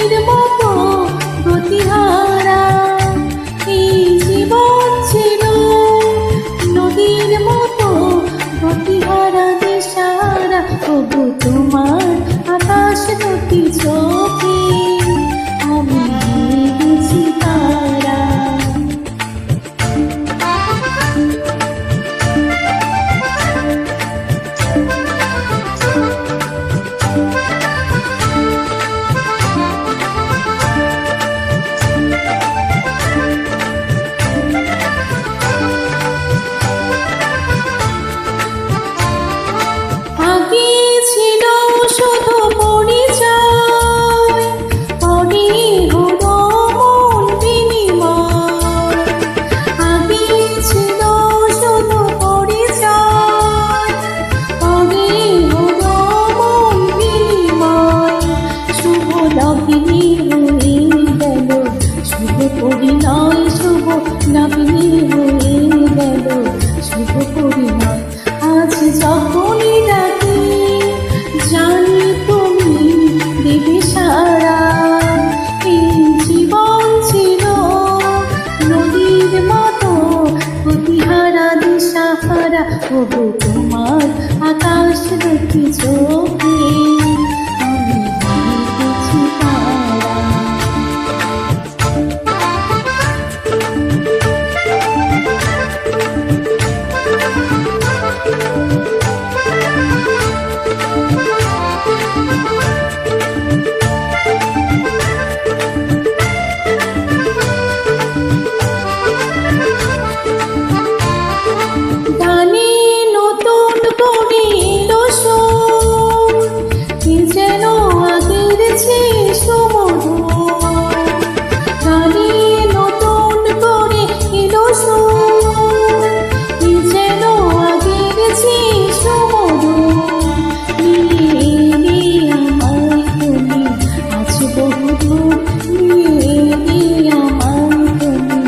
নদীর মতো গতিহারা এই জীবন ছিল, নদীর মতো গতিহারা দিশাহারা। তবু তোমার আকাশ দুটি চোখে আমি বুঝি তারা। আগে ছিল শুধু পরিচয়, পরে হলো মন বিনিময়। আগে ছিল শুধু পরিচয়, পরে হলো মন বিনিময়। শুভ লগ্নে হয়ে গেল শুভ পরিণয়, শুভ লগ্নে হয়ে গেল শুভ পরিণয়। আজ যখনই ডাকি জানি তুমি দেবে সারা। এই জীবন ছিল নদীর মতো গতিহারা দিশাহারা। ওগো তোমার আকাশ দুটি চোখে আমি বুঝি তারা। গানে নতুন করে এলো সুর, কি যেন আগের চেয়ে সুমধুর। গানে নতুন করে এলো সুর, কি যেন আগের চেয়ে সুমধুর। নিয়ে এলে আমায় তুমি আজ বহুদূর, নিয়ে এলে আমায় তুমি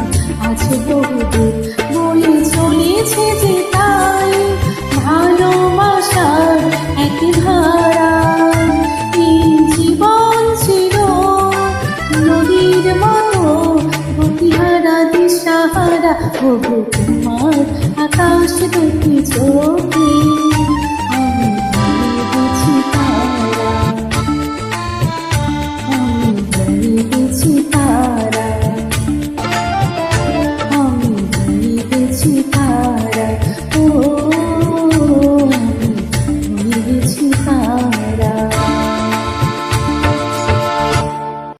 আজ বহুদূর। বয়ে চলেছে যে তাই ভালোবাসার এক ধারা। এই জীবন ছিল নদীর মতো গতিহারা দিশাহারা। ওগো তোমার আকাশ দুটি চোখে